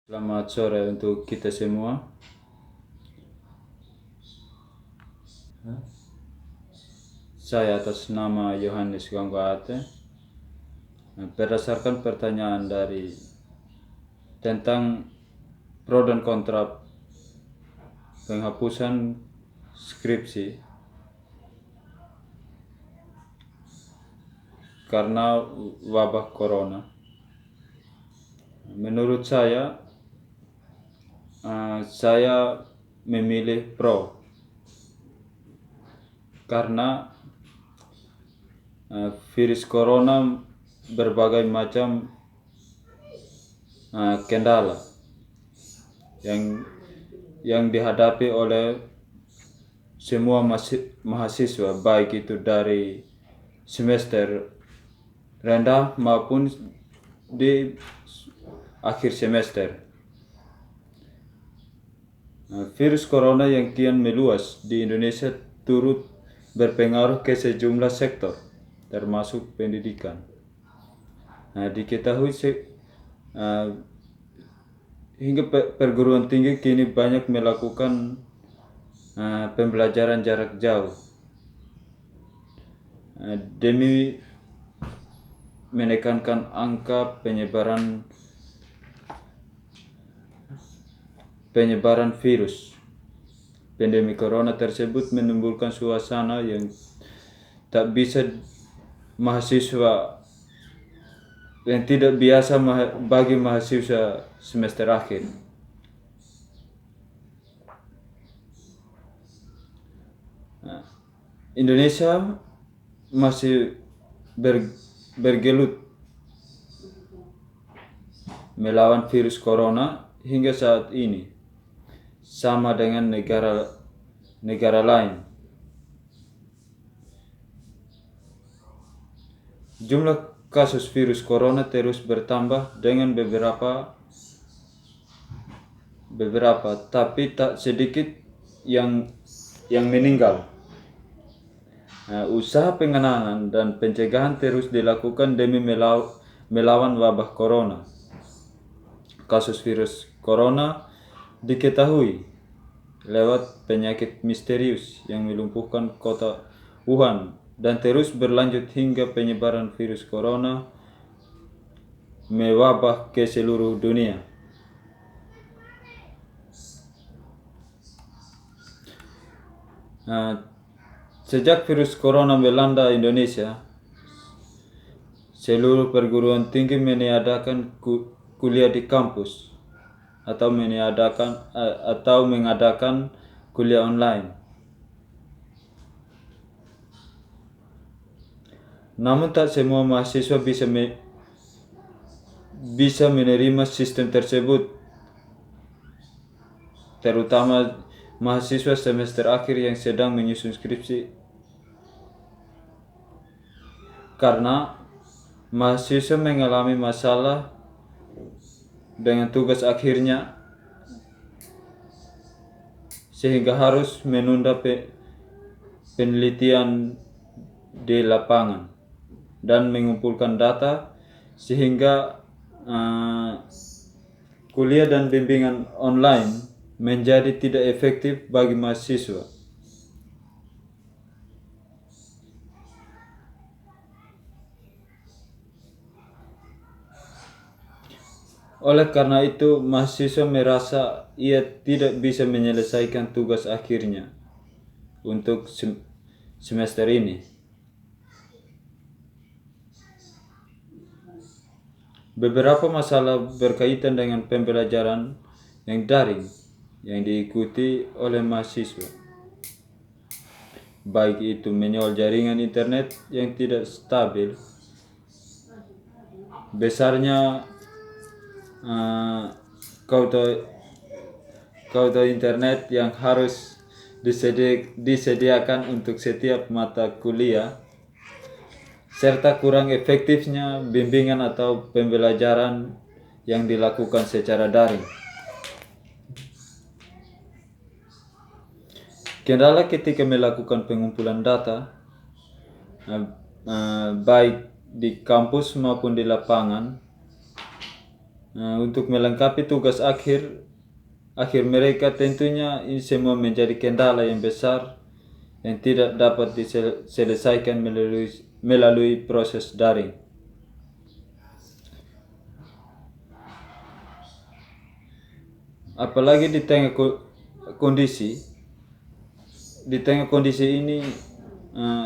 Selamat sore untuk kita semua. Saya atas nama Yohanes Gangguate. Berdasarkan pertanyaan tentang pro dan kontra penghapusan skripsi karena wabah corona. Menurut saya memilih pro karena virus corona berbagai macam kendala yang dihadapi oleh semua mahasiswa, baik itu dari semester rendah maupun di akhir semester. Virus corona yang kian meluas di Indonesia turut berpengaruh ke sejumlah sektor, termasuk pendidikan. Diketahui hingga perguruan tinggi kini banyak melakukan pembelajaran jarak jauh demi menekankan angka penyebaran virus. Pandemi corona tersebut menimbulkan suasana yang tak bisa yang tidak biasa bagi mahasiswa semester akhir. Indonesia masih bergelut melawan virus corona hingga saat ini, sama dengan negara lain. Jumlah kasus virus corona terus bertambah dengan beberapa tapi tak sedikit yang meninggal. Usaha penanganan dan pencegahan terus dilakukan demi melawan wabah corona. Kasus virus corona diketahui lewat penyakit misterius yang melumpuhkan kota Wuhan dan terus berlanjut hingga penyebaran virus corona mewabah ke seluruh dunia. Sejak virus corona melanda Indonesia, seluruh perguruan tinggi meniadakan kuliah di kampus atau mengadakan kuliah online. Namun tak semua mahasiswa bisa menerima sistem tersebut, terutama mahasiswa semester akhir yang sedang menyusun skripsi, karena mahasiswa mengalami masalah dengan tugas akhirnya sehingga harus menunda penelitian di lapangan dan mengumpulkan data, sehingga kuliah dan bimbingan online menjadi tidak efektif bagi mahasiswa. Oleh karena itu, mahasiswa merasa ia tidak bisa menyelesaikan tugas akhirnya untuk semester ini. Beberapa masalah berkaitan dengan pembelajaran yang daring yang diikuti oleh mahasiswa, baik itu menyoal jaringan internet yang tidak stabil, besarnya kuota internet yang harus disediakan untuk setiap mata kuliah, serta kurang efektifnya bimbingan atau pembelajaran yang dilakukan secara daring. Kendala ketika melakukan pengumpulan data, baik di kampus maupun di lapangan, Untuk melengkapi tugas akhir mereka, tentunya ini semua menjadi kendala yang besar yang tidak dapat diselesaikan melalui proses daring. Apalagi di tengah kondisi ini,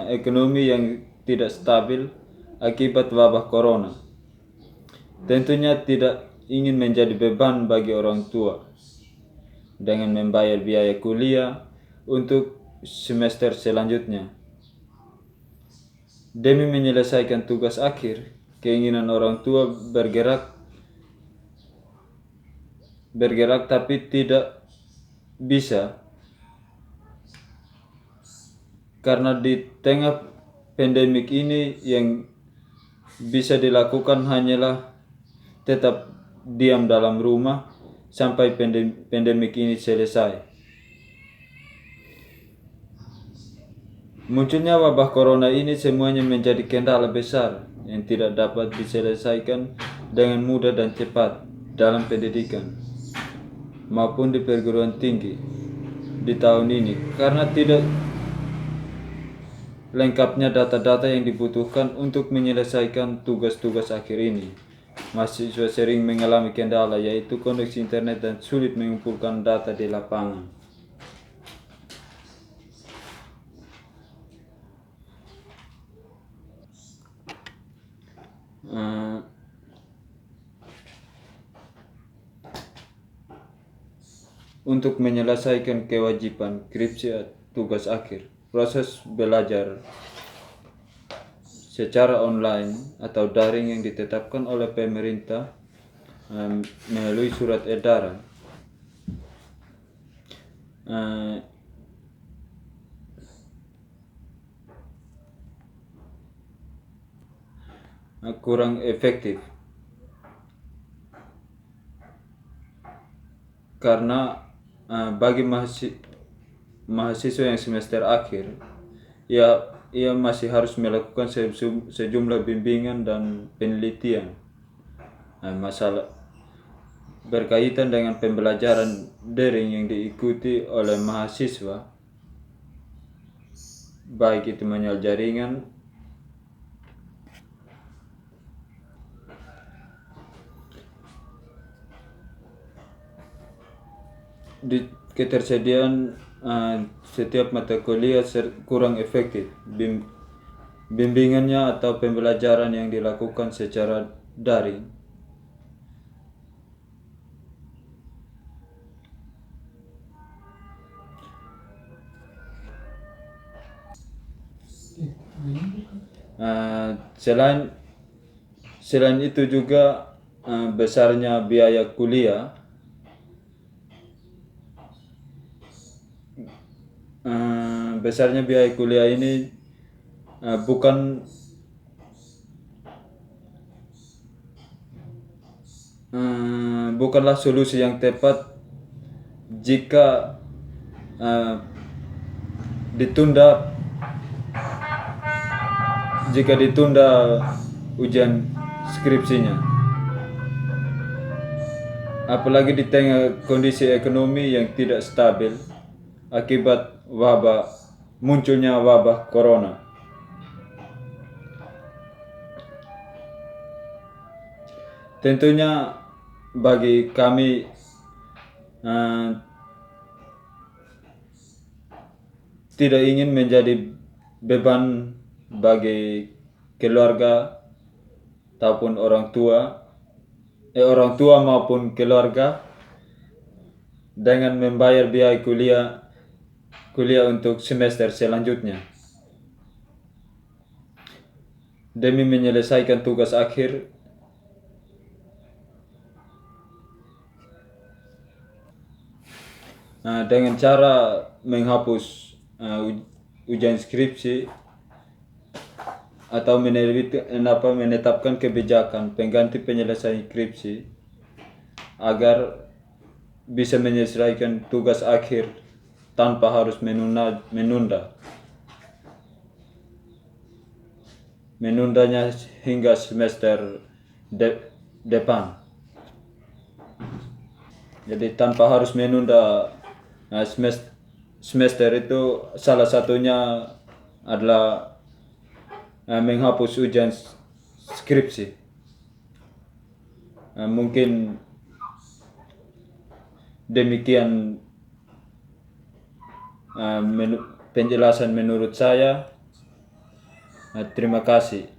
ekonomi yang tidak stabil akibat wabah corona tentunya tidak ingin menjadi beban bagi orang tua dengan membayar biaya kuliah untuk semester selanjutnya. Demi menyelesaikan tugas akhir, keinginan orang tua bergerak tapi tidak bisa, karena di tengah pandemik ini yang bisa dilakukan hanyalah tetap diam dalam rumah sampai pandemik ini selesai. Munculnya wabah corona ini semuanya menjadi kendala besar yang tidak dapat diselesaikan dengan mudah dan cepat dalam pendidikan maupun di perguruan tinggi di tahun ini, karena tidak lengkapnya data-data yang dibutuhkan untuk menyelesaikan tugas-tugas akhir ini. Mahasiswa sering mengalami kendala, yaitu koneksi internet dan sulit mengumpulkan data di lapangan. Untuk menyelesaikan kewajiban skripsi tugas akhir, proses belajar secara online atau daring yang ditetapkan oleh pemerintah melalui surat edaran kurang efektif, karena bagi mahasiswa yang semester akhir, ia masih harus melakukan sejumlah bimbingan dan penelitian masalah berkaitan dengan pembelajaran daring yang diikuti oleh mahasiswa, baik itu melalui jaringan di ketersediaan setiap mata kuliah kurang efektif. Bimbingannya atau pembelajaran yang dilakukan secara daring selain itu juga besarnya biaya kuliah. Besarnya biaya kuliah ini bukanlah solusi yang tepat jika ditunda ujian skripsinya, apalagi di tengah kondisi ekonomi yang tidak stabil akibat munculnya wabah corona. Tentunya bagi kami tidak ingin menjadi beban bagi keluarga ataupun orang tua maupun keluarga dengan membayar biaya kuliah untuk semester selanjutnya. Demi menyelesaikan tugas akhir, dengan cara menghapus ujian skripsi atau menetapkan kebijakan pengganti penyelesaian skripsi agar bisa menyelesaikan tugas akhir tanpa harus menundanya hingga semester depan. Jadi tanpa harus menunda semester itu salah satunya adalah menghapus ujian skripsi. Mungkin demikian penjelasan menurut saya. Terima kasih.